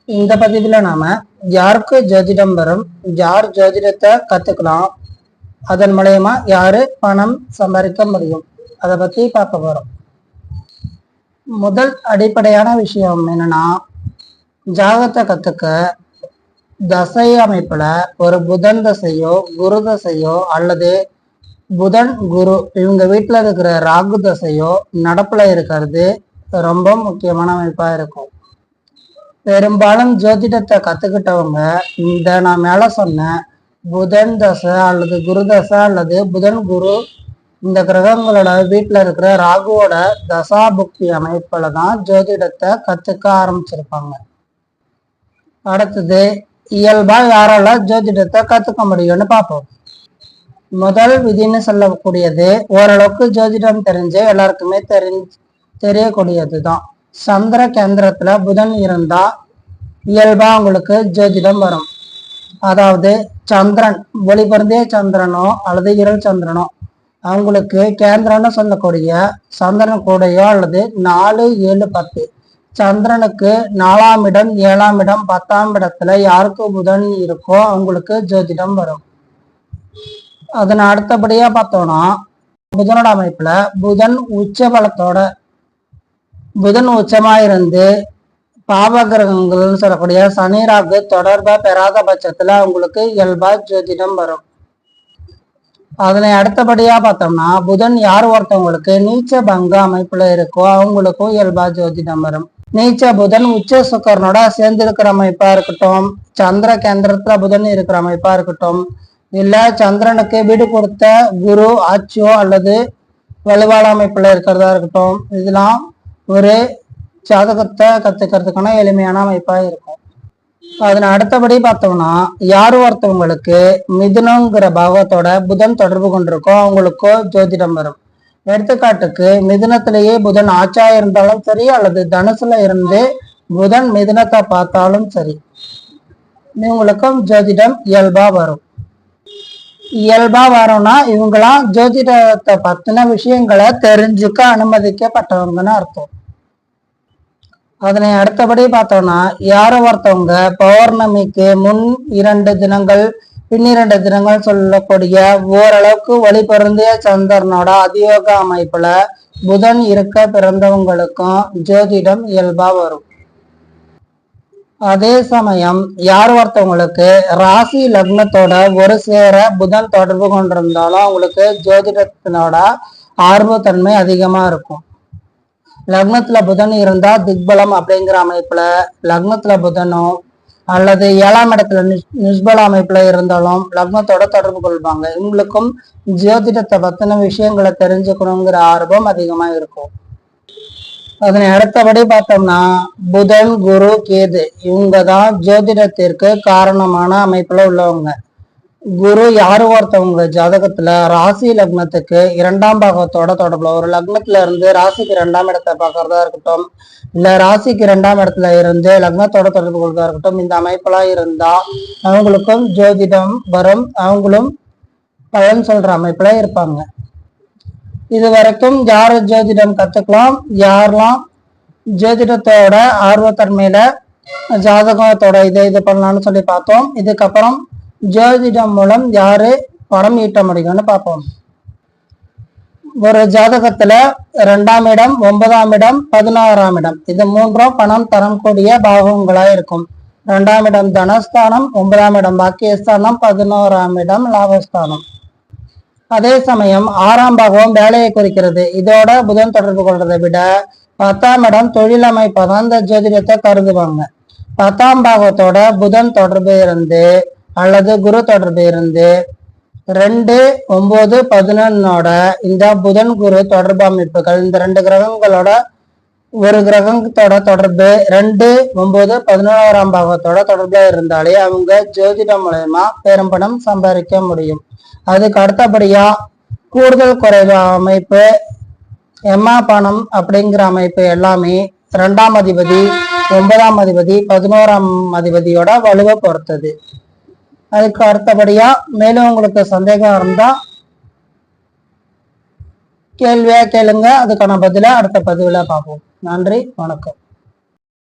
இந்த பதிவுல நாம யாருக்கு ஜோதிடம் வரும், யார் ஜோதிடத்தை கத்துக்கலாம், அதன் மூலயமா யாரு பணம் சம்பாதிக்க முடியும், அதை பத்தி பார்க்க போறோம். முதல் அடிப்படையான விஷயம் என்னன்னா, ஜாதகத்தை கத்துக்க தசை அமைப்புல ஒரு புதன் தசையோ குரு தசையோ அல்லது புதன் குரு இவங்க வீட்டுல இருக்கிற ராகு தசையோ நடப்புல இருக்கிறது ரொம்ப முக்கியமான அமைப்பா இருக்கும். பெரும்பாலும் ஜோதிடத்தை கத்துக்கிட்டவங்க இந்த நான் மேல சொன்ன புதன் தசை அல்லது குரு தசை அல்லது புதன் குரு இந்த கிரகங்களோட வீட்டுல இருக்கிற ராகுவோட தசா புக்தி அமைப்புல தான் ஜோதிடத்தை கத்துக்க ஆரம்பிச்சிருப்பாங்க. அடுத்தது இயல்பா யாரால ஜோதிடத்தை கத்துக்க முடியும்னு பார்ப்போம். முதல் விதின்னு சொல்லக்கூடியது ஓரளவுக்கு ஜோதிடம் தெரிஞ்சு எல்லாருக்குமே தெரியக்கூடியதுதான். சந்திர கேந்திரத்துல புதன் இருந்தா இயல்பா உங்களுக்கு ஜோதிடம் வரும். அதாவது சந்திரன் ஒளி பொருந்திய சந்திரனோ அல்லது இருள் சந்திரனோ அவங்களுக்கு கேந்திரன்னு சொல்லக்கூடிய சந்திரன் கூடையோ அல்லது 4, 7, 10 சந்திரனுக்கு 4ஆம் இடம் 7ஆம் இடம் 10ஆம் இடத்துல யாருக்கு புதன் இருக்கோ அவங்களுக்கு ஜோதிடம் வரும். அதன் அடுத்தபடியா பார்த்தோம்னா புதனோட அமைப்புல புதன் உச்ச பலத்தோட புதன் உச்சமா இருந்து பாவ கிரகங்கள்னு சொல்லக்கூடிய சனி ராகு தொடர்பா பெறாத பட்சத்துல அவங்களுக்கு இயல்பா ஜோதிடம் வரும். அதனை அடுத்தபடியா பார்த்தோம்னா புதன் யார் ஒருத்தவங்களுக்கு நீச்ச பங்க அமைப்புல இருக்கோ அவங்களுக்கும் இயல்பா ஜோதிடம் வரும். நீச்ச புதன் உச்ச சுக்கரனோட சேர்ந்து இருக்கிற அமைப்பா இருக்கட்டும், சந்திர கேந்திரத்துல புதன் இருக்கிற அமைப்பா இருக்கட்டும், இல்ல சந்திரனுக்கு வீடு கொடுத்த குரு ஆட்சியோ அல்லது வலுவான அமைப்புல இருக்கிறதா இருக்கட்டும், இதெல்லாம் ஒரு ஜாதகத்தை கத்துக்கிறதுக்கான எளிமையான அமைப்பா இருக்கும். அதனை அடுத்தபடி பார்த்தோம்னா யார் ஒருத்தவங்களுக்கு மிதுனங்கிற பாவத்தோட புதன் தொடர்பு கொண்டிருக்கோ அவங்களுக்கோ ஜோதிடம் வரும். எடுத்துக்காட்டுக்கு மிதுனத்திலேயே புதன் ஆட்சியா இருந்தாலும் சரி அல்லது தனுசுல இருந்து புதன் மிதுனத்தை பார்த்தாலும் சரி இவங்களுக்கும் ஜோதிடம் இயல்பா வரும். இயல்பா வரும்னா இவங்களாம் ஜோதிடத்தை பத்தின விஷயங்களை தெரிஞ்சுக்க அனுமதிக்கப்பட்டவங்கன்னு அர்த்தம். அதனை அடுத்தபடி பார்த்தோம்னா யார ஒருத்தவங்க பௌர்ணமிக்கு முன் 2 தினங்கள் பின் 2 தினங்கள் சொல்லக்கூடிய ஓரளவுக்கு ஒளி பொருந்திய சந்திரனோட அதியோக அமைப்புல புதன் இருக்க பிறந்தவங்களுக்கும் ஜோதிடம் இயல்பா வரும். அதே சமயம் யார் ஒருத்தவங்களுக்கு ராசி லக்னத்தோட ஒரு சேர புதன் தொடர்பு கொண்டிருந்தாலும் அவங்களுக்கு ஜோதிடத்தினோட ஆர்வத்தன்மை அதிகமா இருக்கும். லக்னத்துல புதன் இருந்தா திக்பலம் அப்படிங்கிற அமைப்புல லக்னத்துல புதனோ அல்லது 7ஆம் இடத்துல நிஷ்பல அமைப்புல இருந்தாலும் லக்னத்தோட தொடர்பு கொள்வாங்க. இவங்களுக்கும் ஜோதிடத்தை பத்தின விஷயங்களை தெரிஞ்சுக்கணுங்கிற ஆர்வம் அதிகமா இருக்கும். அதனை அடுத்தபடி பார்த்தோம்னா புதன் குரு கேது இவங்க தான் ஜோதிடத்திற்கு காரணமான அமைப்புல உள்ளவங்க. குரு யாரு ஒருத்தவங்க ஜாதகத்துல ராசி லக்னத்துக்கு 2ஆம் பாகத்தோட தொடர்புல ஒரு லக்னத்துல இருந்து ராசிக்கு 2ஆம் இடத்தை பார்க்கறதா இருக்கட்டும், இல்ல ராசிக்கு 2ஆம் இடத்துல இருந்து லக்னத்தோட தொடர்பு கொள்றதா இருக்கட்டும், இந்த அமைப்பெல்லாம் இருந்தா அவங்களுக்கும் ஜோதிடம் வரும். அவங்களும் பலன் சொல்ற அமைப்புல இருப்பாங்க. இது வரைக்கும் யாரு ஜோதிடம் கத்துக்கலாம், யாரெல்லாம் ஜோதிடத்தோட ஆர்வத்தன்மையில ஜாதகத்தோட இது பண்ணலாம்னு சொல்லி பார்த்தோம். இதுக்கப்புறம் ஜோதிடம் மூலம் யாரு பணம் ஈட்ட முடியும்னு பார்ப்போம். ஒரு ஜாதகத்துல 2ஆம் இடம் 9ஆம் இடம் 11ஆம் இடம் இது 3ம் பணம் தரக்கூடிய பாகங்களா இருக்கும். 2ஆம் இடம் தனஸ்தானம், 9ஆம் இடம் பாக்கியஸ்தானம், 11ஆம் இடம் லாபஸ்தானம். அதே சமயம் 6ஆம் பாகம் வேலையை குறிக்கிறது. இதோட புதன் தொடர்பு கொள்றதை விட 10ஆம் இடம் தொழில் அமைப்பதான் இந்த ஜோதிடத்தை கருதுவாங்க. 10ஆம் பாகத்தோட புதன் தொடர்பு இருந்து அல்லது குரு தொடர்பு இருந்து 2, 9, 11ஓட இந்த புதன் குரு தொடர்பு அமைப்புகள் இந்த 2 கிரகங்களோட ஒரு கிரகத்தோட தொடர்பு 2, 9, 11ஆம் பாகத்தோட தொடர்புல இருந்தாலே அவங்க ஜோதிடம் மூலயமா பெரும்பணம் சம்பாதிக்க முடியும். அதுக்கு அடுத்தபடியா கூடுதல் குறைவு அமைப்பு எம்மா பணம் அப்படிங்கிற அமைப்பு எல்லாமே 2ஆம் அதிபதி 9ஆம் அதிபதி 11ஆம் அதிபதியோட வலுவை பொறுத்தது. அதுக்கு அடுத்தபடியா மேலும் உங்களுக்கு சந்தேகம் இருந்தா கேள்வியா கேளுங்க, அதுக்கான பதில அடுத்த பதிவுல பார்ப்போம். நன்றி, வணக்கம்.